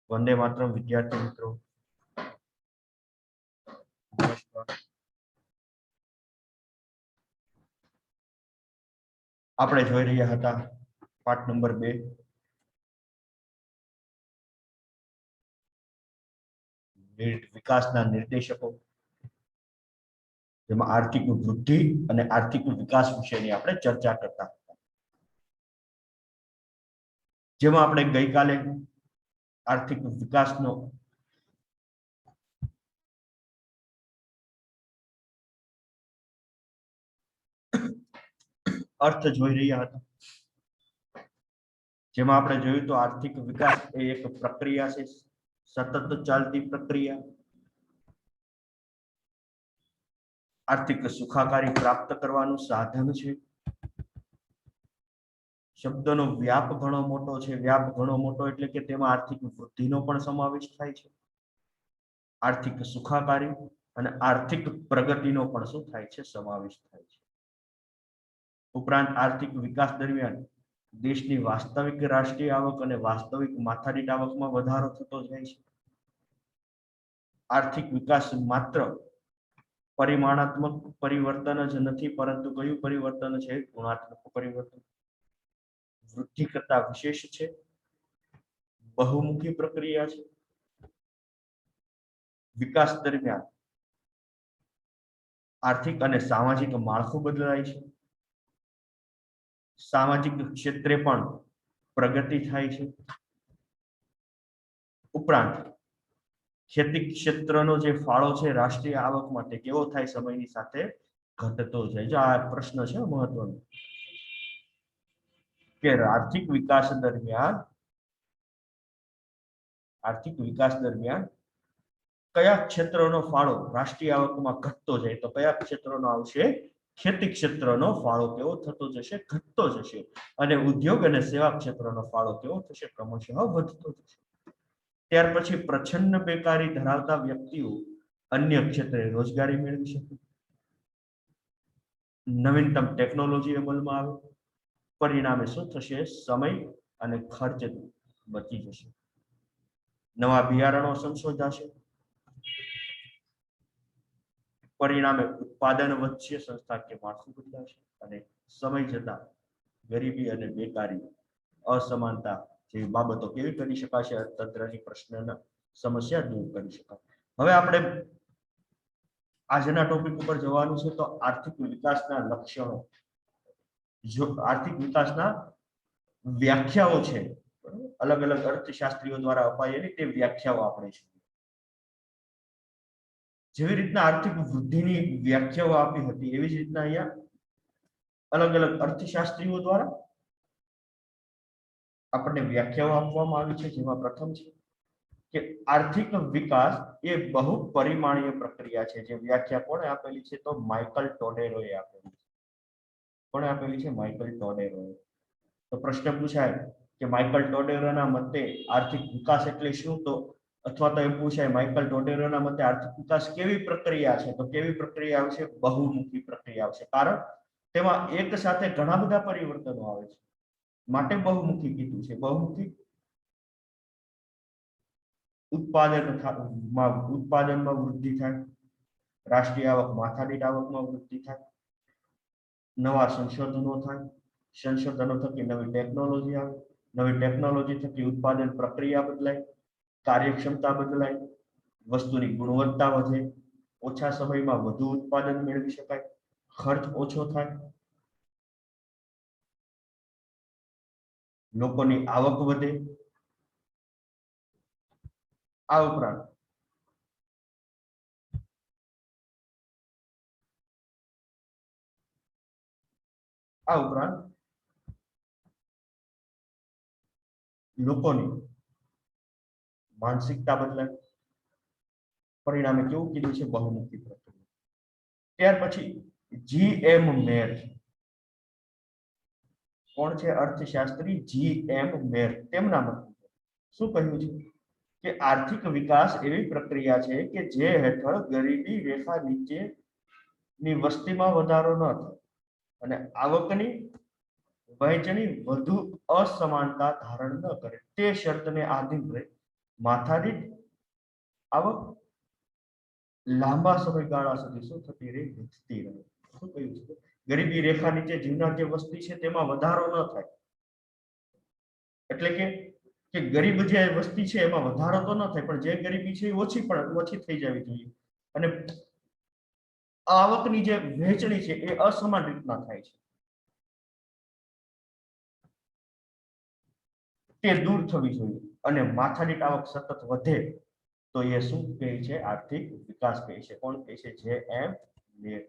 વંદે માતરમ વિદ્યાર્થી મિત્રો, નમસ્કાર. આપણે જોઈ રહ્યા હતા પાઠ નંબર 2 વિકાસના નિર્દેશકો, જેમાં આર્થિક વૃદ્ધિ અને આર્થિક વિકાસ વિશેની આપણે ચર્ચા કરતા હતા. જેમાં આપણે ગઈકાલે આર્થિક વિકાસનો અર્થ જોઈ રહ્યા હતા. જેમાં આપણે જોયું તો આર્થિક વિકાસ એ એક પ્રક્રિયા છે, સતત ચાલતી પ્રક્રિયા. આર્થિક સુખાકારી પ્રાપ્ત કરવાનું સાધન છે. શબ્દનો વ્યાપ ઘણો મોટો છે. વ્યાપ ઘણો મોટો એટલે કે તેમાં આર્થિક વૃદ્ધિનો પણ સમાવેશ થાય છે, આર્થિક સુખાકારી અને આર્થિક પ્રગતિનો પણ શું થાય છે, સમાવેશ થાય છે. ઉપરાંત આર્થિક વિકાસ દરમિયાન દેશની વાસ્તવિક રાષ્ટ્રીય આવક અને વાસ્તવિક માથાદીઠ આવકમાં વધારો થતો જાય છે. આર્થિક વિકાસ માત્ર પરિમાણાત્મક પરિવર્તન જ નથી, પરંતુ કયું પરિવર્તન છે? ગુણાત્મક પરિવર્તન. વૃદ્ધિ કરતા વિશેષ છે, બહુમુખી પ્રક્રિયા છે. વિકાસ દરમિયાન આર્થિક અને સામાજિક માળખું બદલાય છે. સામાજિક ક્ષેત્રે પણ પ્રગતિ થાય છે. ઉપરાંત ખેતી ક્ષેત્રનો જે ફાળો છે રાષ્ટ્રીય આવક માટે કેવો થાય? સમયની સાથે ઘટતો જાય. જો આ પ્રશ્ન છે મહત્વનો, કે આર્થિક વિકાસ દરમિયાન કયા ક્ષેત્રનો ફાળો રાષ્ટ્રીય આવકમાં ઘટતો જાય? તો કયા ક્ષેત્રનો આવશે? ખેતી ક્ષેત્રનો ફાળો કેવો થતો જશે? ઘટતો જશે. અને ઉદ્યોગ અને સેવા ક્ષેત્રનો ફાળો કેવો થશે? ક્રમશઃ વધતો જશે. ત્યાર પછી પ્રચ્છન્ન બેકારી ધરાવતા વ્યક્તિઓ અન્ય ક્ષેત્રે રોજગારી મેળવી શકે. નવીનતમ ટેકનોલોજી અમલમાં આવે. પરિણામે શું થશે? સમય અને ખર્ચ બચી જશે. નવા બિયારણો સંશોધાશે. પરિણામે ઉત્પાદન વધશે, સંસ્થાકીય માળખું બદલાશે અને સમય જતા ગરીબી અને બેકારી, અસમાનતા જેવી બાબતો કેવી કરી શકાશે? અર્થતંત્રની પ્રશ્નના સમસ્યા દૂર કરી શકાય. હવે આપણે આજના ટોપિક ઉપર જવાનું છે, તો આર્થિક વિકાસના લક્ષણો. જો આર્થિક વિકાસના વ્યાખ્યાઓ છે, અલગ અલગ અર્થશાસ્ત્રીઓ દ્વારા અપાયેલી તે વ્યાખ્યાઓ આપણે છે. જેવી રીતના આર્થિક વૃદ્ધિની વ્યાખ્યાઓ આપી હતી, એવી જ રીતના અહીંયા અલગ અલગ અર્થશાસ્ત્રીઓ દ્વારા આપણને વ્યાખ્યાઓ આપવામાં આવી છે. જેમાં પ્રથમ છે કે આર્થિક વિકાસ એ બહુ પરિમાણીય પ્રક્રિયા છે. જે વ્યાખ્યા કોણે આપેલી છે? તો માઇકલ ટોડેરોએ આપેલી છે. કોણે આપેલી છે? માઇકલ ટોડેરોએ. તો પ્રશ્ન પૂછાય કે માઇકલ ટોડેરોના મતે આર્થિક વિકાસ એટલે શું? તો અથવા તો એમ પૂછાય માઇકલ ટોડેરોના મતે આર્થિક વિકાસ કેવી પ્રક્રિયા છે? તો કેવી પ્રક્રિયા આવશે? બહુમુખી પ્રક્રિયા આવશે. કારણ તેમાં એક સાથે ઘણા બધા પરિવર્તનો આવે છે, માટે બહુમુખી કીધું છે. બહુમુખી ઉત્પાદનમાં વૃદ્ધિ થાય, રાષ્ટ્રીય આવક માથાદીઠ આવકમાં વૃદ્ધિ થાય, નવા સંશોધનો થાય, સંશોધનો થકી નવી ટેકનોલોજી આવે, નવી ટેકનોલોજી થકી ઉત્પાદન પ્રક્રિયા બદલાય, કાર્યક્ષમતા બદલાય, વસ્તુની ગુણવત્તા વધે, ઓછા સમયમાં વધુ ઉત્પાદન મેળવી શકાય, ખર્ચ ઓછો થાય, લોકોની આવક વધે. આ ઉપરાંત લોકોની માનસિકતા બદલાય. પરિણામે કેવું કીધું છે? બહુમુખી પ્રક્રિયા. ત્યાર પછી G.M. મેર. કોણ છે? અર્થશાસ્ત્રી G.M. મેર. તેમના મતે શું કહ્યું છે કે આર્થિક વિકાસ એવી પ્રક્રિયા છે કે જે હેઠળ ગરીબી રેખા નીચેની વસ્તીમાં વધારો ન થાય અને આવકની વહેંચણી વધુ અસમાનતા ધારણ ન કરે, તે શરતને આધીન રહે માથાદીઠ આવક લાંબા સમયગાળા સુધી શું થતી રહે? વધતી રહે. શું કહ્યું છે? ગરીબી રેખા નીચે જીવનાર જે વસ્તી છે તેમાં વધારો ન થાય. એટલે કે ગરીબ જે વસ્તી છે એમાં વધારો તો ન થાય, પણ જે ગરીબી છે એ ઓછી થઈ જવી જોઈએ. અને આવકની જે વહેંચણી છે એ અસમાન રીતના થાય છે, તે દૂર થવી જોઈએ. અને માથાદીઠ આવક સતત વધે તો એ શું કહે છે? આર્થિક વિકાસ કહે છે. કોણ કહે છે? JM Nair.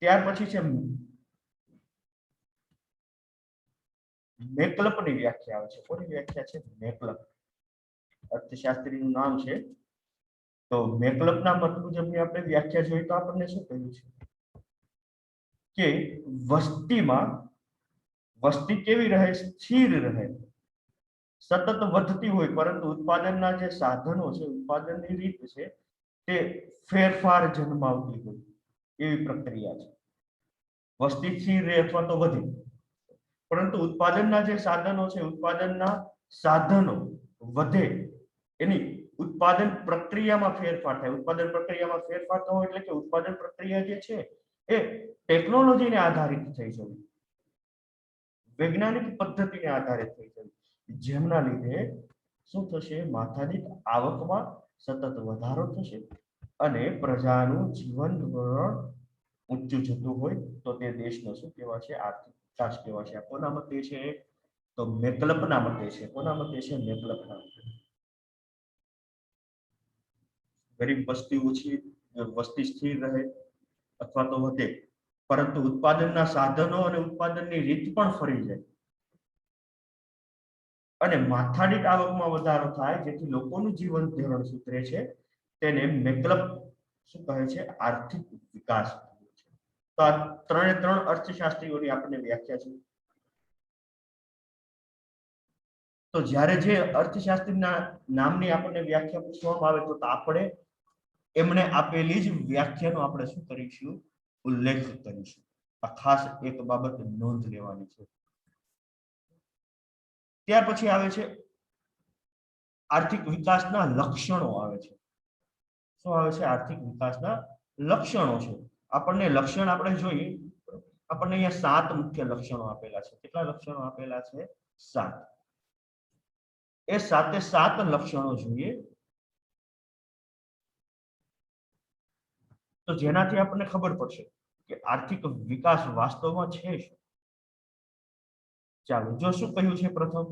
ત્યાર પછી છે મેકલપની વ્યાખ્યા આવે છે. કોની વ્યાખ્યા છે? મેકલપ અર્થશાસ્ત્રીનું નામ છે. તો મેકલપના મત મુજબની આપણે વ્યાખ્યા જોઈએ તો આપણને શું કહ્યું છે કે વસ્તી કેવી રહે? સ્થિર રહે, સતત વધતી હોય, પરંતુ ઉત્પાદનના જે સાધનો છે, ઉત્પાદનની રીત છે, તે ફેરફાર જન્માવતી હોય એવી પ્રક્રિયા છે. વસ્તી સ્થિર રહે અથવા તો વધે, પરંતુ ઉત્પાદનના જે સાધનો છે, ઉત્પાદનના સાધનો વધે, એની ઉત્પાદન પ્રક્રિયામાં ફેરફાર થાય. ઉત્પાદન પ્રક્રિયામાં ફેરફાર થવો એટલે કે ઉત્પાદન પ્રક્રિયા જે છે એ ટેકનોલોજીને આધારિત થઈ જવી, વૈજ્ઞાનિક પદ્ધતિને આધારિત થઈ જવી, જેમના લીધે શું થશે? માથાદીઠ આવકમાં સતત વધારો થશે અને પ્રજાનું જીવન ધોરણ ઊંચું જતું હોય તો તે દેશનો શું કહેવાશે? આર્થિક વિકાસ કહેવાશે. આ કોના મતે છે? તો મેકલપના મતે છે. કોના મતે છે? મેકલપના મતે. ગરીબ વસ્તી સ્થિર રહે અથવા તો વધે, પરંતુ ઉત્પાદનના સાધનો અને ઉત્પાદનની રીત પણ ફરી જાય અને માથાદીઠ આવકમાં વધારો થાય, જેથી લોકોનું જીવન ધોરણ સુધરે છે, તેને મેકલપ શું કહે છે? આર્થિક વિકાસ. તો આ ત્રણે ત્રણ અર્થશાસ્ત્રીઓની આપણને વ્યાખ્યા છે. તો જ્યારે જે અર્થશાસ્ત્રીના નામની આપણને વ્યાખ્યા પૂછવામાં આવે તો આપણે એમણે આપેલી જ વ્યાખ્યાનો આપણે શું કરીશું? ઉલ્લેખ કરીશું. આ ખાસ એક બાબત નોંધ લેવાની છે. ત્યાર પછી આવે છે આર્થિક વિકાસના લક્ષણો આવે છે. શું આવે છે? આર્થિક વિકાસના લક્ષણો છે. આપણને લક્ષણ આપણે જોઈએ, આપણને અહીંયા 7 મુખ્ય લક્ષણો આપેલા છે. કેટલા લક્ષણો આપેલા છે? 7. એ 7 લક્ષણો જોઈએ તો જેનાથી આપણને ખબર પડશે કે આર્થિક વિકાસ વાસ્તવમાં છે શું. ચાલો, જો શું કહ્યું છે? પ્રથમ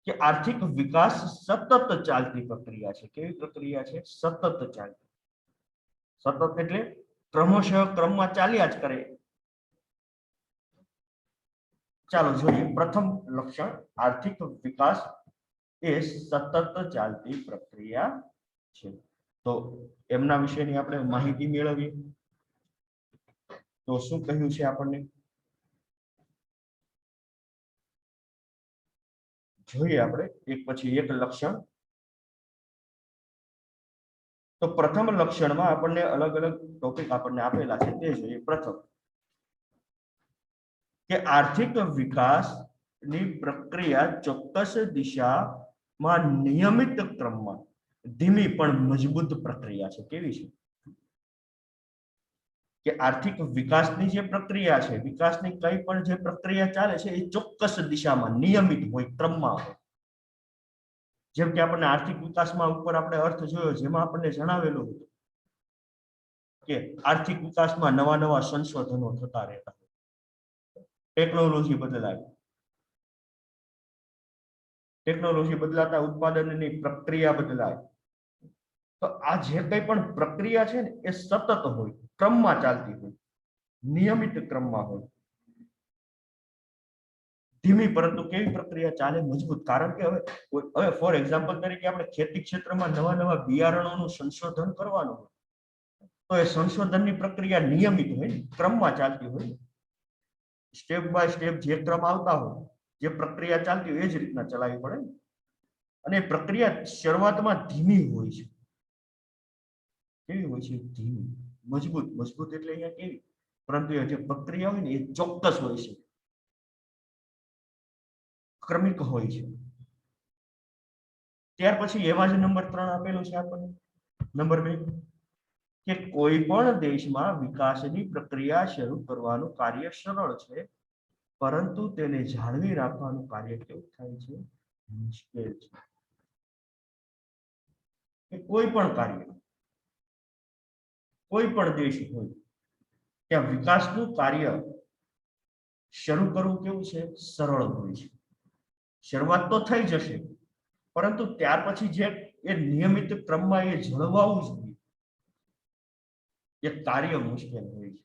કે આર્થિક વિકાસ સતત ચાલતી પ્રક્રિયા છે. કેવી પ્રક્રિયા છે? સતત ચાલતી. સતત એટલે ક્રમશઃ ક્રમમાં ચાલ્યા જ કરે. ચાલો જોઈએ. પ્રથમ લક્ષણ, આર્થિક વિકાસ એ સતત ચાલતી પ્રક્રિયા છે. તો એમના વિશેની આપણે માહિતી મેળવીએ તો શું કહ્યું છે આપણને? જોઈએ આપણે એક પછી એક લક્ષણ. તો પ્રથમ લક્ષણમાં આપણને અલગ અલગ ટોપિક આપણને આપેલા છે, તે જોઈએ. પ્રથમ કે આર્થિક વિકાસની પ્રક્રિયા ચોક્કસ દિશામાં નિયમિત ક્રમમાં ધીમી પણ મજબૂત પ્રક્રિયા છે. કેવી છે? કે આર્થિક વિકાસની જે પ્રક્રિયા છે, વિકાસની કઈ પણ જે પ્રક્રિયા ચાલે છે એ ચોક્કસ દિશામાં નિયમિત હોય, ક્રમમાં હોય. જેમ કે આપણને આર્થિક વિકાસમાં ઉપર આપણે અર્થ જોયો, જેમાં આપણને જણાવેલું હતું કે આર્થિક વિકાસમાં નવા નવા સંશોધનો થતા રહેતા, ટેકનોલોજી બદલાય, ટેકનોલોજી બદલાતા ઉત્પાદનની પ્રક્રિયા બદલાય. તો આ જે કંઈ પણ પ્રક્રિયા છે ને એ સતત હોય, ક્રમમાં ચાલતી હોય, નિયમિત ક્રમમાં હોય. ધીમી પરંતુ કેવી પ્રક્રિયા ચાલે? મજબૂત. કારણ કે હવે ફોર એક્ઝામ્પલ તરીકે આપણે ખેતી ક્ષેત્રમાં નવા નવા બિયારણોનું સંશોધન કરવાનું હોય તો એ સંશોધનની પ્રક્રિયા નિયમિત હોય, ક્રમમાં ચાલતી હોય. સ્ટેપ બાય સ્ટેપ જે ક્રમ આવતા હોય, જે પ્રક્રિયા ચાલતી હોય એ જ રીતના ચલાવવી પડે. અને પ્રક્રિયા શરૂઆતમાં ધીમી હોય છે. કેવી હોય છે? ધીમી. મજબૂત એટલે અહીંયા કેવી? પરંતુ જે પ્રક્રિયા હોય ને એ ચોક્કસ હોય છે, ક્રમિક હોય છે. ત્યાર પછી એવા જ નંબર 3 આપેલું છે આપણને નંબર 2 કે કોઈ પણ દેશમાં વિકાસની પ્રક્રિયા શરૂ કરવાનું કાર્ય સરળ છે પરંતુ તેને જાળવી રાખવાનું કાર્ય કેવું થાય છે મુશ્કેલ છે કે કોઈ પણ કાર્ય કોઈ પણ દેશ હોય ત્યાં વિકાસનું કાર્ય શરૂ કરવું કેવું છે સરળ હોય છે શરૂઆત તો થઈ જશે પરંતુ ત્યાર પછી જે એ નિયમિત ક્રમમાં એ જળવાવું જોઈએ એ કાર્ય મુશ્કેલ હોય છે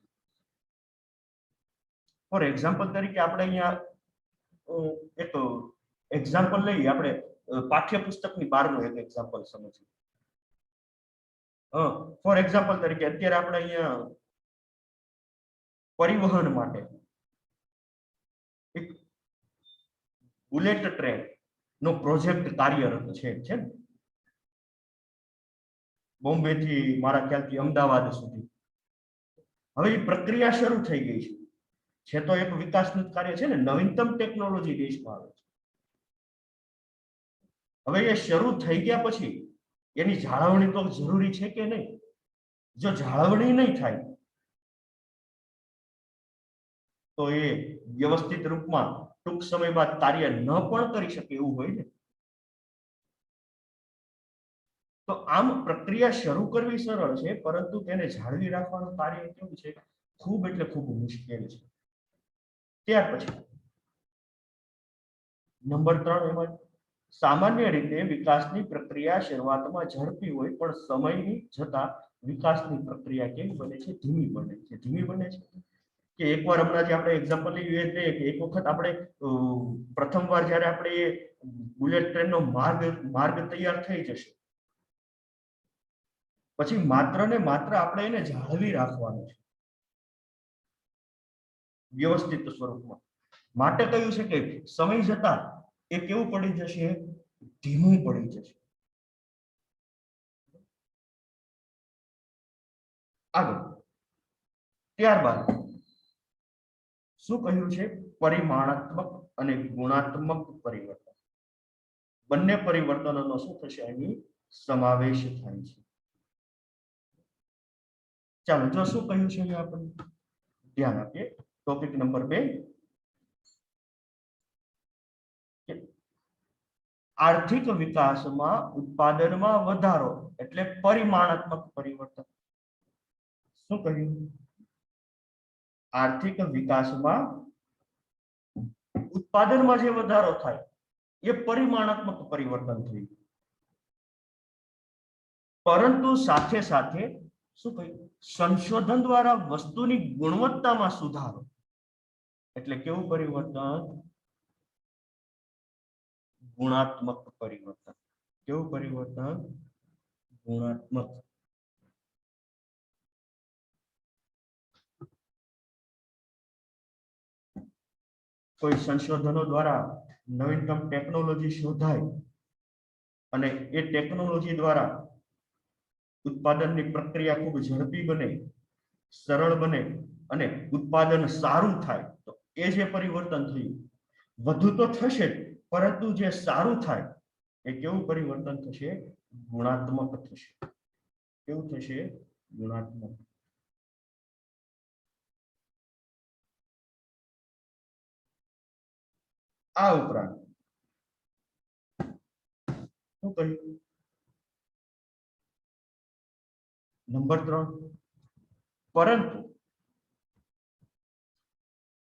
ફોર એક્ઝામ્પલ તરીકે આપણે અહીંયા એક એક્ઝામ્પલ લઈએ આપણે પાઠ્યપુસ્તકની બહારનું એક એક્ઝામ્પલ સમજીએ ફોર એક્ઝામ્પલ તરીકે અત્યારે આપણે અહીંયા પરિવહન માટે એક બુલેટ ટ્રેન નો પ્રોજેક્ટ કાર્યરત છે ને બોમ્બે થી મારા ખ્યાલથી અમદાવાદ સુધી હવે એ પ્રક્રિયા શરૂ થઈ ગઈ છે તો એક વિકાસનું કાર્ય છે ને નવીનતમ ટેકનોલોજી દેશમાં આવે છે હવે એ શરૂ થઈ ગયા પછી એની જાળવણી તો જરૂરી છે કે નહીં જો જાળવણી નહીં થાય તો એ વ્યવસ્થિત રૂપમાં ટૂંક સમય બાદ કાર્ય ન પણ કરી શકે એવું હોય ને તો આમ પ્રક્રિયા શરૂ કરવી સરળ છે પરંતુ તેને જાળવી રાખવાનું કાર્ય કેવું છે ખૂબ એટલે ખૂબ મુશ્કેલ છે ત્યાર પછી નંબર 3 એમાં સામાન્ય રીતે વિકાસની પ્રક્રિયા શરૂઆતમાં ઝડપી હોય પણ સમયની જતા વિકાસની પ્રક્રિયા કેવી બને છે ધીમી બને છે કે એકવાર હમણાં જે આપણે એક્ઝામ્પલ લઈએ એટલે કે એક વખત આપણે પ્રથમવાર જ્યારે આપણે એ બુલેટ ટ્રેનનો માર્ગ તૈયાર થઈ જશે પછી માત્ર ને માત્ર આપણે એને જાળવી રાખવાનું છે વ્યવસ્થિત સ્વરૂપમાં માટે કહ્યું છે કે સમય જતા એ કેવું પડી જશે ધીમું પડી જશે આગળ ત્યારબાદ શું કહ્યું છે પરિમાણાત્મક અને ગુણાત્મક પરિવર્તન બંને પરિવર્તનોનો શું થશે અહીં સમાવેશ થાય છે ચાલો જો શું કહ્યું છે આપણે ધ્યાન આપીએ ટોપિક નંબર 2 આર્થિક વિકાસમાં ઉત્પાદનમાં વધારો એટલે પરિમાણાત્મક પરિવર્તન શું કહ્યું આર્થિક વિકાસમાં ઉત્પાદનમાં જે વધારો થાય એ પરિમાણાત્મક પરિવર્તન થયું પરંતુ સાથે સાથે શું કહ્યું સંશોધન દ્વારા વસ્તુની ગુણવત્તામાં સુધારો એટલે કેવું પરિવર્તન ગુણાત્મક પરિવર્તન કેવું પરિવર્તન ગુણાત્મક કોઈ સંશોધનો દ્વારા નવીનતમ ટેકનોલોજી શોધાય અને એ ટેકનોલોજી દ્વારા ઉત્પાદનની પ્રક્રિયા ખૂબ ઝડપી બને સરળ બને અને ઉત્પાદન સારું થાય તો એ જે પરિવર્તન થયું વધુ તો થશે પરંતુ જે સારું થાય એ કેવું પરિવર્તન થશે ગુણાત્મક થશે કેવું થશે ગુણાત્મક આ ઉપરાંત શું કહ્યું નંબર 3 પરંતુ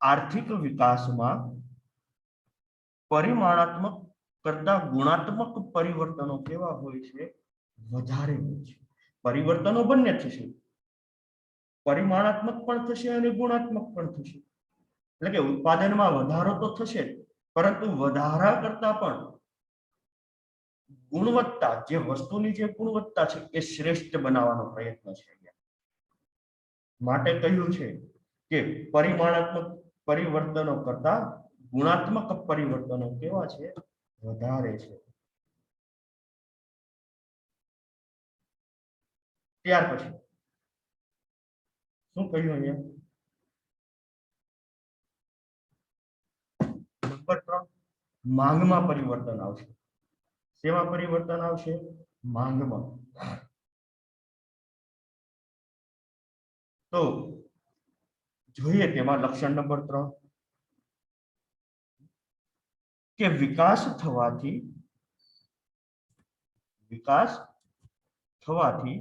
આર્થિક વિકાસમાં પરિમાણાત્મક કરતા ગુણાત્મક પરિવર્તનો કેવા હોય છે વધારે હોય છે પરિવર્તનો બંને થશે પરિમાણાત્મક પણ થશે અને ગુણાત્મક પણ થશે એટલે કે ઉત્પાદનમાં વધારો તો થશે પરંતુ વધારા કરતા પણ ગુણવત્તા જે વસ્તુની જે ગુણવત્તા છે એ શ્રેષ્ઠ બનાવવાનો પ્રયત્ન છે માટે કહ્યું છે કે પરિમાણાત્મક પરિવર્તનો કરતા ગુણાત્મક પરિવર્તનો કેવા છે વધારે છે ત્યાર પછી શું કહ્યું અહીંયા નંબર 3 માંગમાં પરિવર્તન આવશે શેમાં પરિવર્તન આવશે? માંગમાં. તો જોઈએ તેમાં લક્ષણ નંબર 3 કે વિકાસ થવાથી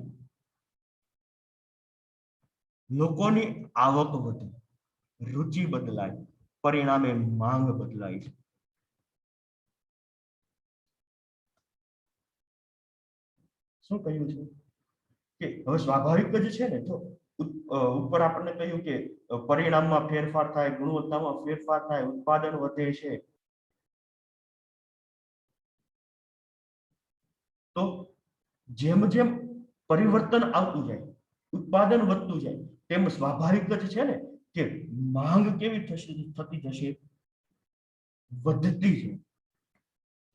લોકોની આવક વધે, રુચિ બદલાય, પરિણામે માંગ બદલાય છે. શું કહ્યું છે કે હવે સ્વાભાવિક જ છે ને, જો ઉપર આપણને કહ્યું કે પરિણામમાં ફેરફાર થાય, ગુણવત્તામાં ફેરફાર થાય, ઉત્પાદન વધે છે, તો જેમ જેમ પરિવર્તન આવતું જાય, ઉત્પાદન વધતું જાય, તેમ સ્વાભાવિક જ છે ને કે માંગ કેવી થતી જશે? વધતી જાય.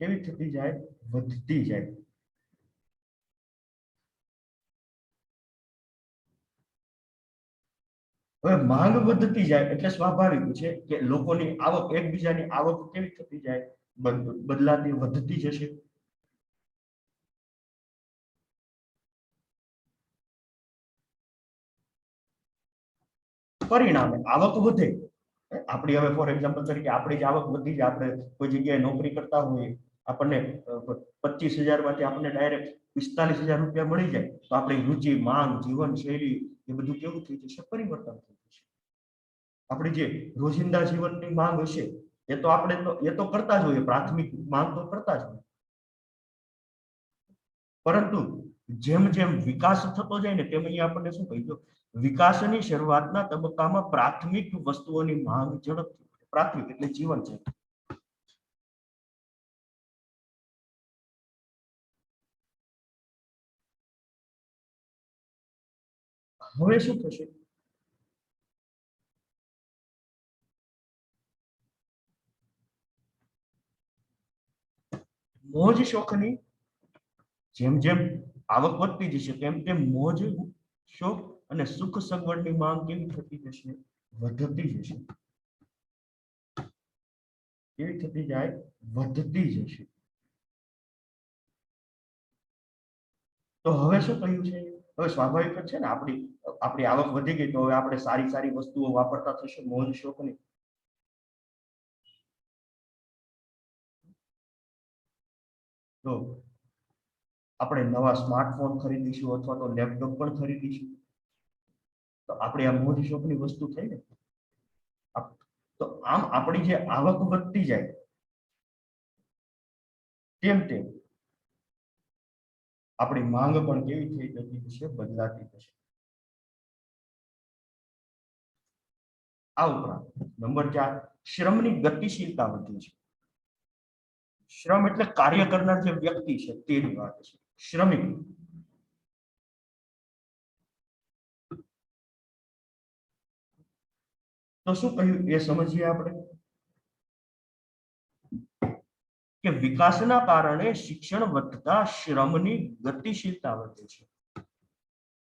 કેવી થતી જાય? વધતી જાય. હવે માંગ વધતી જાય એટલે સ્વાભાવિક છે કે લોકોની આવક, એકબીજાની આવક કેવી થતી જાય? બદલાતી, વધતી જશે. પરિણામે આવક વધે. આપણી હવે ફોર એક્ઝામ્પલ તરીકે આપણી જ આવક વધી જાય, આપણે કોઈ જગ્યાએ નોકરી કરતા હોઈએ, આપણને 25,000 માંથી આપણને ડાયરેક્ટ 45,000 રૂપિયા મળી જાય, તો આપણી રુચિ, માંગ, જીવન શૈલી એ બધું કેવું થઈ જશે? પરિવર્તન થઈ જશે. આપણી જે રોજિંદા જીવનની માંગ હશે એ તો આપણે તો કરતા જ હોઈએ, પ્રાથમિક માંગ તો કરતા જ હોય, પરંતુ જેમ જેમ વિકાસ થતો જાય ને તેમ અહીંયા આપણને શું કહ્યું? વિકાસની શરૂઆતના તબક્કામાં પ્રાથમિક વસ્તુઓની માંગ ઝડપથી, પ્રાથમિક એટલે જીવન છે. હવે શું થશે? મોજ શોખની જેમ જેમ આવક વધતી જશે તેમ તેમ મોજ શોખ અને સુખ સગવડની માંગ કેવી થતી જશે? વધતી જશે. કેવી થતી જાય? વધતી જશે. તો હવે શું કહ્યું છે? હવે સ્વાભાવિક જ છે ને, આપણી આવક વધી ગઈ તો હવે આપણે સારી સારી વસ્તુઓ વાપરતા થશે, મોજ શોખની. તો આપણે નવા સ્માર્ટફોન ખરીદીશું અથવા તો લેપટોપ પણ ખરીદીશું, તો આપણે આ મોજ શોખની વસ્તુ થઈ ને. તો આમ આપણી જે આવક વધતી જાય તેમ તેમ આપણી માંગ પણ કેવી થઈ જતી હશે? બદલાતી હશે. આ ઉપરાંત નંબર 4 શ્રમની ગતિશીલતા વધે છે. શ્રમ એટલે કાર્ય કરનાર જે વ્યક્તિ છે તેની વાત છે, શ્રમિક. તો શું કહ્યું એ સમજીએ આપણે કે વિકાસના કારણે શિક્ષણ વધતા શ્રમની ગતિશીલતા વધે છે.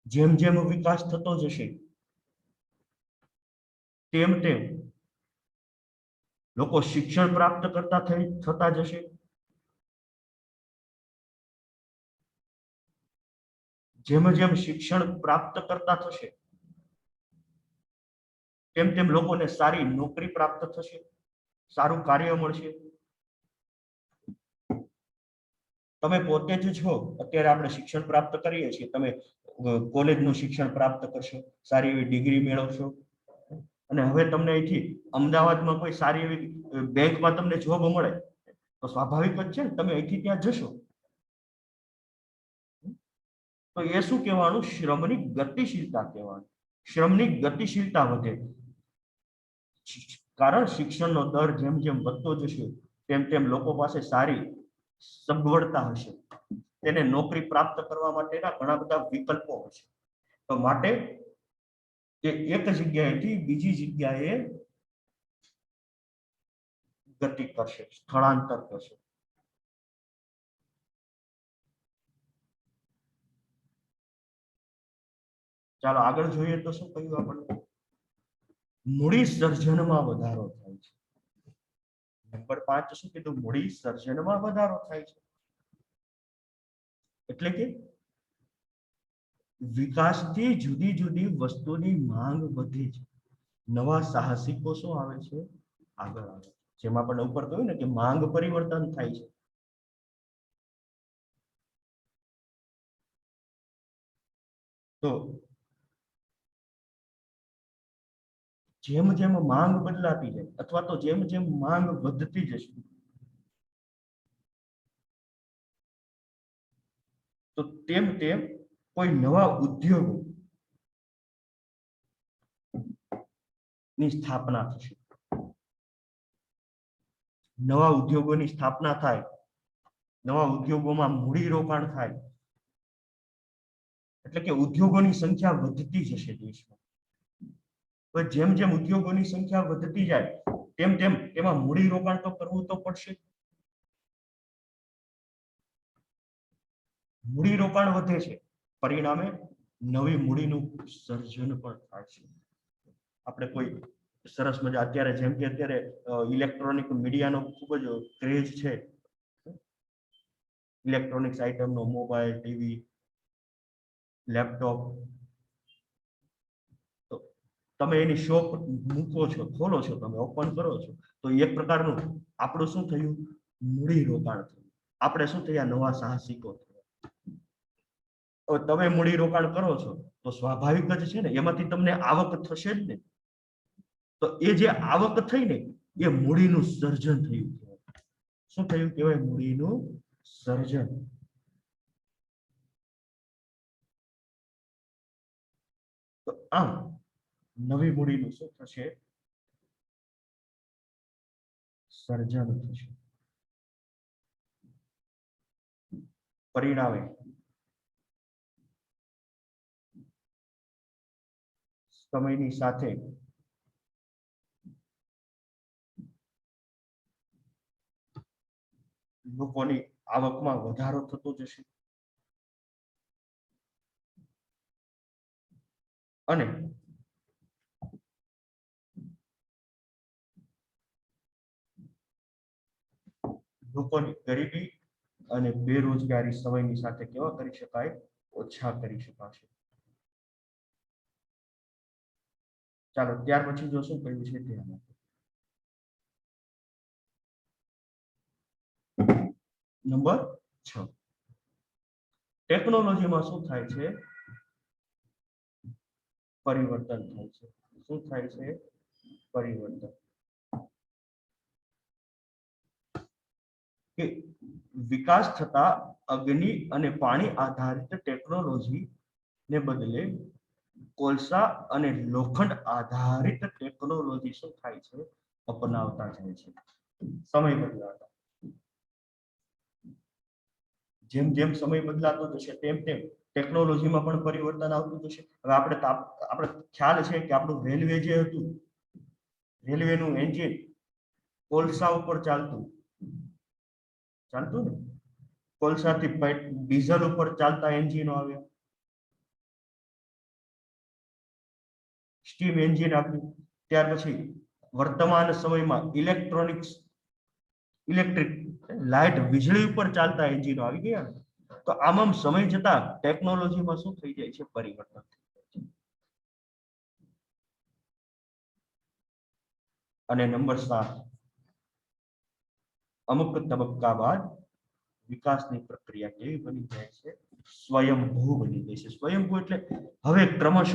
જેમ જેમ વિકાસ થતો જશે તેમ તેમ લોકો શિક્ષણ પ્રાપ્ત કરતા થતા જશે. જેમ જેમ શિક્ષણ પ્રાપ્ત કરતા થશે તેમ તેમ લોકોને સારી નોકરી પ્રાપ્ત થશે, સારું કાર્ય મળશે. તમે પોતે જ છો, અત્યારે આપણે શિક્ષણ પ્રાપ્ત કરીએ છીએ, તમે કોલેજનું શિક્ષણ પ્રાપ્ત કરશો, સારી એવી ડિગ્રી મેળવશો, અને હવે તમને અહીંથી અમદાવાદમાં કોઈ સારી એવી બેંકમાં તમને જોબ મળે તો સ્વાભાવિક જ છે ને તમે અહીંથી ત્યાં જશો. તો એ શું કહેવાનું? શ્રમની ગતિશીલતા કહેવાનું. શ્રમની ગતિશીલતા વધે, કારણ શિક્ષણનો દર જેમ જેમ વધતો જશે તેમ તેમ લોકો પાસે સારી સગવડતા હશે, તેને નોકરી પ્રાપ્ત કરવા માટેના ઘણા બધા વિકલ્પો હશે. તો માટે તે એક જગ્યાએથી બીજી જગ્યાએ ગતિ કરશે, સ્થળાંતર કરશે. ચાલો આગળ જોઈએ તો શું કહ્યું આપણને? મૂડી સર્જનમાં વધારો થાય છે. નંબર 5 શું કીધું? મૂડી સર્જનમાં વધારો થાય છે. એટલે કે વિકાસથી જુદી જુદી વસ્તુની માંગ વધે છે, નવા સાહસિકો શું આવે છે, આગળ આવે છે. જેમાં આપણે ઉપર કહ્યું ને કે માંગ પરિવર્તન થાય છે. તો જેમ જેમ માંગ બદલાતી જાય અથવા તો જેમ જેમ માંગ વધતી જશે, તો તેમ તેમ કોઈ નવા ઉદ્યોગો ની સ્થાપના થશે. નવા ઉદ્યોગોની સ્થાપના થાય, નવા ઉદ્યોગોમાં મૂડી રોકાણ થાય, એટલે કે ઉદ્યોગોની સંખ્યા વધતી જશે દેશમાં. તો જેમ જેમ ઉદ્યોગોની સંખ્યા વધતી જાય તેમ તેમ તેમાં મૂડી રોકાણ તો કરવું તો પડશે. મૂડી રોકાણ વધે છે, પરિણામે નવી મૂડીનું સર્જન પણ થાય છે. આપણે કોઈ સરસ મજા અત્યારે જેમ કે અત્યારે ઇલેક્ટ્રોનિક મીડિયાનો ખૂબ જ ક્રેઝ છે. ઇલેક્ટ્રોનિક્સ આઇટમનો મોબાઈલ, ટીવી, લેપટોપ, તો તમે એની શોપ મૂકો છો, ખોલો છો, તમે ઓપન કરો છો, તો એક પ્રકારનું આપણું શું થયું, મૂડી રોકાણ થયું. આપણે શું થયા, નવા સાહસિકો થયા. હવે તમે મૂડી રોકાણ કરો છો તો સ્વાભાવિક જ છે ને, એમાંથી તમને આવક થશે જ ને. તો એ જે આવક થઈ ને એ મૂડીનું સર્જન થયું. શું થયું કહેવાય, મૂડીનું સર્જન. તો આમ નવી મૂડીનું શું થશે, સર્જન થશે. પરિણામે સમયની સાથે લોકોની આવકમાં વધારો થતો જશે અને લોકોની ગરીબી અને બેરોજગારી સમયની સાથે કેવા કરી શકાય, ઓછા કરી શકાશે. ચાલો ત્યાર પછી જો શું કહ્યું છે ધ્યાન આપો. નંબર 6, ટેકનોલોજીમાં શું થાય છે, પરિવર્તન થાય છે. શું થાય છે, પરિવર્તન. કે વિકાસ થતા અગ્નિ અને પાણી આધારિત ટેકનોલોજી ને બદલે કોલસા અને લોખંડ આધારિત ટેકનોલોજી શું થાય છે, અપનાવતા જાય છે. સમય બદલાતા, જેમ જેમ સમય બદલાતો જશે તેમ તેમ ટેકનોલોજીમાં પણ પરિવર્તન આવતું જશે. હવે આપણે ખ્યાલ છે કે આપણું રેલવે જે હતું, રેલવેનું એન્જિન કોલસા ઉપર ચાલતું ને, કોલસાથી ડીઝલ ઉપર ચાલતા એન્જિનો આવ્યા, સ્ટીમ એન્જિન આપ્યું. ત્યાર પછી વર્તમાન સમયમાં ઇલેક્ટ્રિક લાઇટ, વીજળી ઉપર ચાલતા એન્જિનો આવી ગયા. તો આમ સમય જતા ટેકનોલોજીમાં શું થઈ જાય છે, પરિવર્તન. અને નંબર 7, અમુક તબક્કા બાદ વિકાસની પ્રક્રિયા કેવી બની જાય છે, સ્વયંભૂ બની જાય છે. સ્વયંભૂ એટલે હવે ક્રમશઃ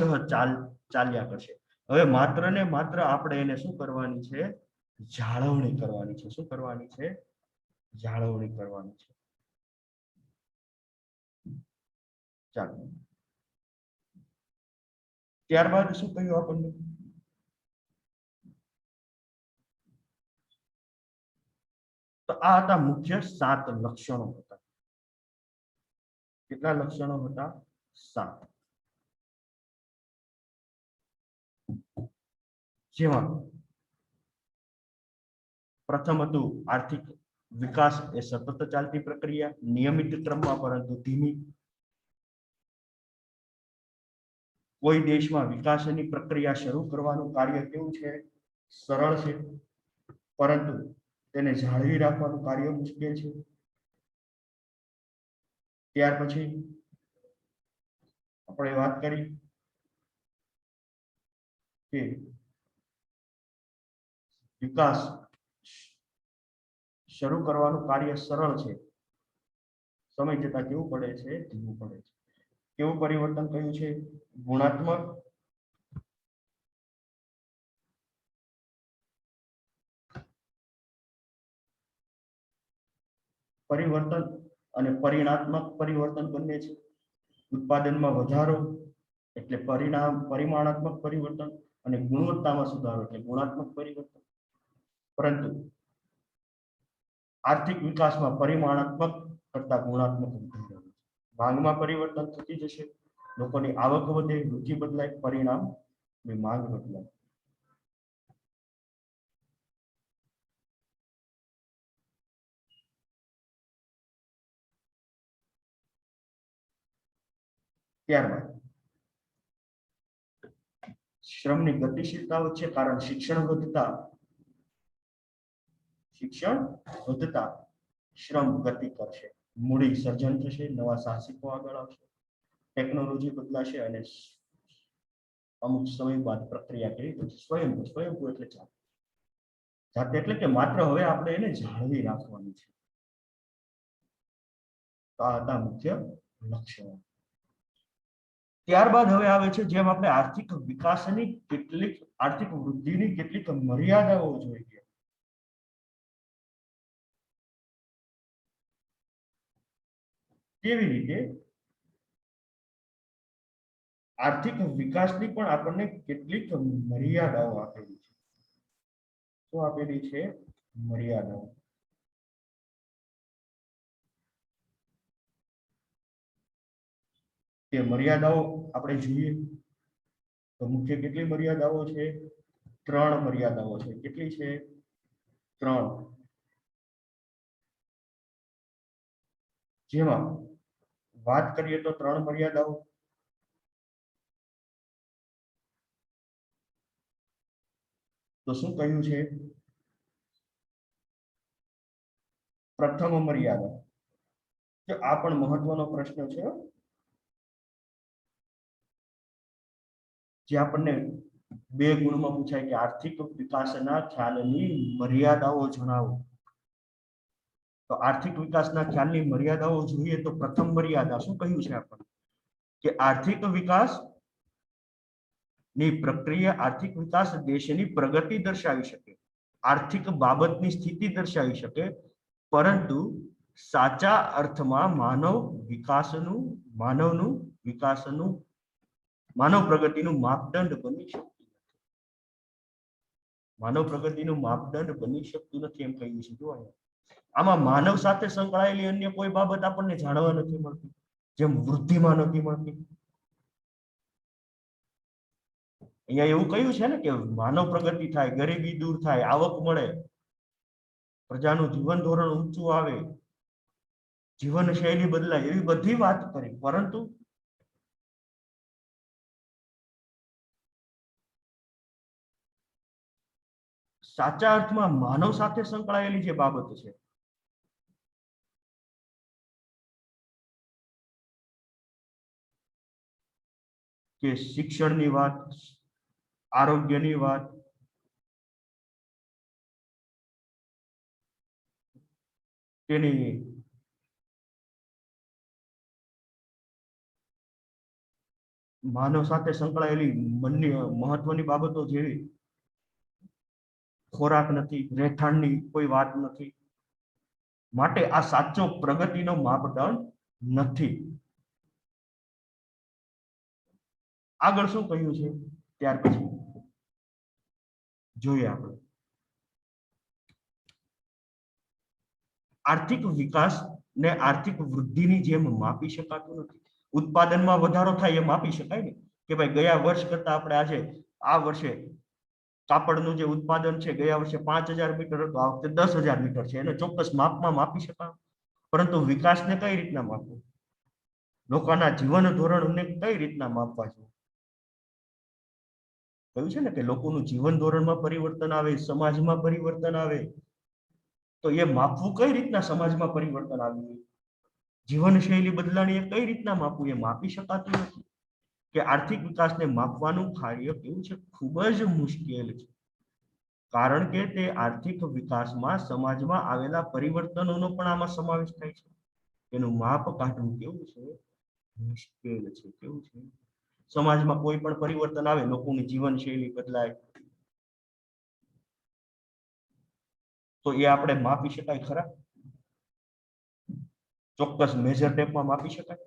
ચાલ્યા કરશે. હવે માત્ર ને માત્ર આપણે એને શું કરવાની છે, જાળવણી કરવાની છે. શું કરવાની છે, જાળવણી કરવાની છે. ચાલો ત્યારબાદ શું કહ્યું આપણને, તો આ હતા મુખ્ય 7 લક્ષણો હતા. કેટલા લક્ષણો હતા, 7. જેમાં પ્રથમ હતું આર્થિક વિકાસ એ સતત ચાલતી પ્રક્રિયા, નિયમિત ક્રમમાં પરંતુ ધીમી. કોઈ દેશમાં વિકાસની પ્રક્રિયા શરૂ કરવાનું કાર્ય કેવું છે, સરળ છે, પરંતુ તેને જાળવી રાખવાનું કાર્ય મુશ્કેલ છે. ત્યાર પછી આપણે વાત કરી કે વિકાસ શરૂ કરવાનું કાર્ય સરળ છે, સમય જતા કેવું પડે છે, ધીમું પડે છે. કેવું પરિવર્તન કયું છે? ગુણાત્મક પરિવર્તન અને પરિણાત્મક પરિવર્તન બંને છે. ઉત્પાદનમાં વધારો એટલે પરિમાણાત્મક પરિવર્તન અને ગુણવત્તામાં સુધારો એટલે ગુણાત્મક પરિવર્તન. પરંતુ આર્થિક વિકાસમાં પરિમાણાત્મક કરતા ગુણાત્મક વધારો. માંગમાં પરિવર્તન થતી જશે, લોકોની આવક વધે, રુચિ બદલાય, પરિણામ માંગ બદલાય. ત્યારબાદ શ્રમની ગતિશીલતા વધશે, કારણ શિક્ષણ વધતા શ્રમ ગતિ કરશે, મૂડી સર્જન થશે, નવા સાહસિકો આગળ આવશે, ટેકનોલોજી બદલાશે અને અમુક સમય બાદ પ્રક્રિયા કેવી થશે? સ્વયંભૂ એટલે જાતે એટલે કે માત્ર હવે આપણે એને જાળવી રાખવાની છે. આ હતા મુખ્ય લક્ષ્યો. ત્યારબાદ હવે આવે છે જેમ આપણે આર્થિક વિકાસની કેટલીક આર્થિક વૃદ્ધિની કેટલીક મર્યાદાઓ જોઈએ. કેવી રીતે આર્થિક વિકાસની પણ આપણને કેટલીક મર્યાદાઓ આપેલી છે. શું આપેલી છે? મર્યાદાઓ. તે મર્યાદાઓ આપણે જોઈએ તો મુખ્ય કેટલી મર્યાદાઓ છે? 3 મર્યાદાઓ છે. કેટલી છે? 3. જેમાં વાત કરીએ તો 3 મર્યાદાઓ. તો શું કહ્યું છે? પ્રથમ મર્યાદા, કે આ પણ મહત્વનો પ્રશ્ન છે, જે આપણને 2 ગુણમાં પૂછાય કે આર્થિક વિકાસના ખ્યાલની મર્યાદાઓ જણાવો. તો આર્થિક વિકાસના ખ્યાલની મર્યાદાઓ જોઈએ તો પ્રથમ મર્યાદા શું કહ્યું છે આપણને? કે આર્થિક વિકાસ ની પ્રક્રિયા, આર્થિક વિકાસ દેશની પ્રગતિ દર્શાવી શકે, આર્થિક બાબતની સ્થિતિ દર્શાવી શકે, પરંતુ સાચા અર્થમાં માનવ પ્રગતિનું માપદંડ બની શકતું નથી. માનવ પ્રગતિનું માપદંડ બની શકતું નથી એમ કહ્યું છે. જો આમાં માનવ સાથે સંકળાયેલી અન્ય કોઈ બાબત આપણને જાણવા નથી મળતી, જેમ વૃદ્ધિમાં નથી મળતી. અહીંયા એવું કહ્યું છે ને કે માનવ પ્રગતિ થાય, ગરીબી દૂર થાય, આવક મળે, પ્રજાનું જીવન ધોરણ ઊંચું આવે, જીવન શૈલી બદલાય, એવી બધી વાત કરી, પરંતુ સાચા અર્થમાં માનવ સાથે સંકળાયેલી જે બાબત છે, કે શિક્ષણની વાત, આરોગ્યની વાત, તેની માનવ સાથે સંકળાયેલી મહત્વની બાબતો જેવી ખોરાક નથી, રહેઠાણની કોઈ વાત નથી, માટે આ સાચો પ્રગતિનો માપદંડ નથી. આગળ શું કહ્યું છે ત્યાર પછી જોઈએ આપણે. આર્થિક વિકાસ ને આર્થિક વૃદ્ધિની જેમ માપી શકાતું નથી. ઉત્પાદનમાં વધારો થાય એ માપી શકાય ને, કે ભાઈ ગયા વર્ષ કરતા આપણે આજે આ વર્ષે કાપડનું જે ઉત્પાદન છે ગયા વર્ષે 5000 મીટર હતું, આ વખતે 10000 મીટર છે, એને ચોક્કસ માપમાં માપી શકાય. પરંતુ વિકાસને કઈ રીતના માપવું? લોકોના જીવન ધોરણને કઈ રીતના માપવા છે? કહ્યું છે ને કે લોકોનું જીવન ધોરણમાં પરિવર્તન આવે, સમાજમાં પરિવર્તન આવે, તો એ માપવું કઈ રીતના સમાજમાં પરિવર્તન આવ્યું? જીવનશૈલી બદલાણી એ કઈ રીતના માપવું એ માપી શકાતું નથી. કે આર્થિક વિકાસને માપવાનું કાર્ય કેવું છે, ખૂબ જ મુશ્કેલ છે. કારણ કે તે આર્થિક વિકાસમાં સમાજમાં આવેલા પરિવર્તનોનો પણ આમાં સમાવેશ થાય છે. એનું માપ કાઢવું કેવું છે, મુશ્કેલ છે. કેવું છે, સમાજમાં કોઈ પણ પરિવર્તન આવે, લોકોની જીવનશૈલી બદલાય, તો એ આપણે માપી શકાય ખરા? ચોક્કસ મેજર ટેપમાં માપી શકાય?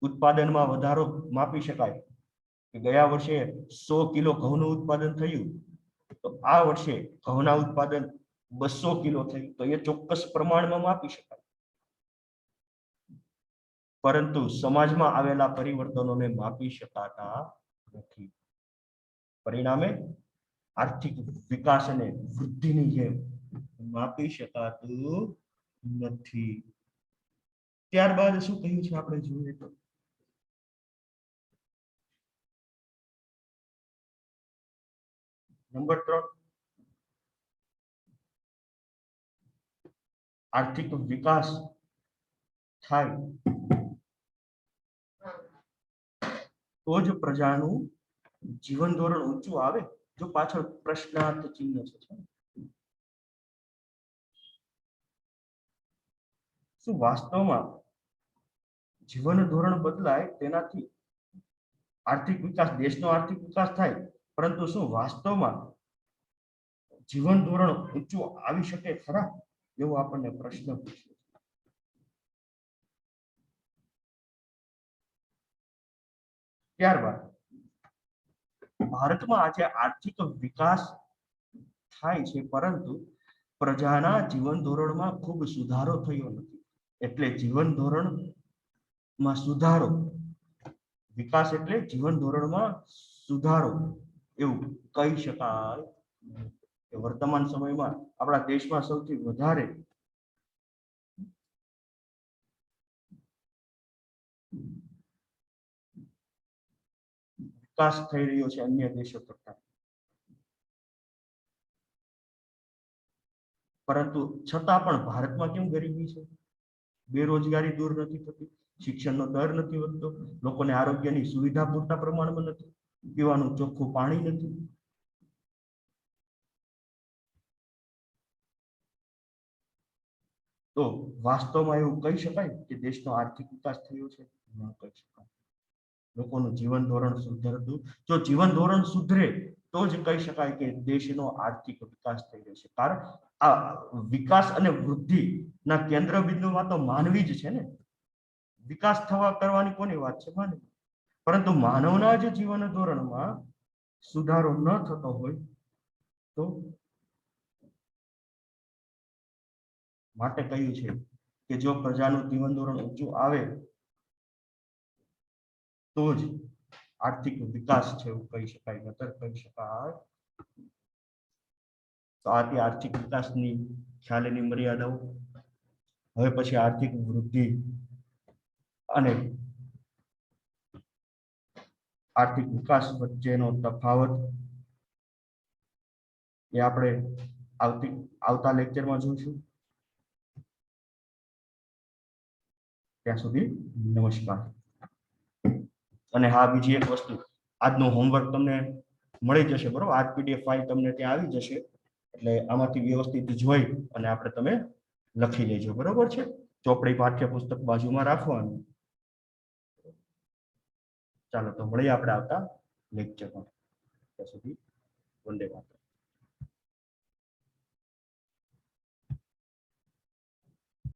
ઉત્પાદનમાં વધારો માપી શકાય કે ગયા વર્ષે 100 કિલો ઘઉંનું ઉત્પાદન થયું, તો આ વર્ષે ઘઉંના ઉત્પાદન 200 કિલો થયું, તો એ ચોક્કસ પ્રમાણમાં માપી શકાય. પરંતુ સમાજમાં આવેલા પરિવર્તનોને માપી શકાતા નથી. પરિણામે આર્થિક વિકાસ અને વૃદ્ધિની જેમ માપી શકાતું નથી. ત્યારબાદ શું કહ્યું છે આપણે જોઈએ તો, નંબર 3, આર્થિક વિકાસ થાય તો જ પ્રજાનું જીવન ધોરણ ઊંચું આવે. જો પાછળ પ્રશ્નાર્થ ચિહ્ન છે, શું વાસ્તવમાં જીવન ધોરણ બદલાય તેનાથી આર્થિક વિકાસ, દેશનો આર્થિક વિકાસ થાય, પરંતુ શું વાસ્તવમાં જીવન ધોરણ ઊંચું આવી શકે ખરા? એવો આપણને પ્રશ્ન પૂછ્યો. ત્યારબાદ ભારતમાં આજે આર્થિક વિકાસ થાય છે, પરંતુ પ્રજાના જીવન ધોરણમાં ખૂબ સુધારો થયો નથી. એટલે જીવન ધોરણમાં સુધારો, વિકાસ એટલે જીવન ધોરણમાં સુધારો એવું કહી શકાય. વર્તમાન સમયમાં આપણા દેશમાં સૌથી વધારે વિકાસ થઈ રહ્યો છે અન્ય દેશો કરતા, પરંતુ છતાં પણ ભારતમાં કેમ ગરીબી છે? બેરોજગારી દૂર નથી થતી, શિક્ષણનો દર નથી વધતો, લોકોને આરોગ્યની સુવિધા પૂરતા પ્રમાણમાં નથી, પીવાનું ચોખ્ખું પાણી નથી. તો વાસ્તવમાં એવું કહી શકાય કે દેશનો આર્થિક વિકાસ થયો છે? ન કહી શકાય. લોકોનું જીવન ધોરણ સુધરતું, જો જીવન ધોરણ સુધરે તો જ કહી શકાય કે દેશનો આર્થિક વિકાસ થઈ રહ્યો છે. કારણ આ વિકાસ અને વૃદ્ધિના કેન્દ્ર બિંદુમાં તો માનવી જ છે ને. વિકાસ થવા કરવાની કોની વાત છે? માનવી. પરંતુ માનવના જ જીવન ધોરણમાં સુધારો ન થતો હોય તો માટે કહ્યું છે કે જો પ્રજાનું જીવન ધોરણ ઊંચું આવે તો જ આર્થિક વિકાસ છે એવું કહી શકાય, નતર કહી શકાય. તો આથી આર્થિક વિકાસની ખ્યાલની મર્યાદાઓ. હવે પછી આર્થિક વૃદ્ધિ અને આર્થિક વિકાસ વચ્ચેનો તફાવત એ આપણે આવતા લેક્ચરમાં જોઈશું. ત્યાં સુધી નમસ્કાર. અને હા, બીજી એક વસ્તુ, આજનું હોમવર્ક તમને મળી જશે, બરોબર? આજ પીડીએફ ફાઇલ તમને ત્યાં આવી જશે, એટલે આમાંથી વ્યવસ્થિત જોઈ અને આપણે તમે લખી લેજો, બરોબર છે? ચોપડી પાઠ્યપુસ્તક બાજુમાં રાખવાનું. ચાલો તો મળીએ આપણે આવતા લેક્ચરમાં. ત્યાં સુધી વંદે માતરમ.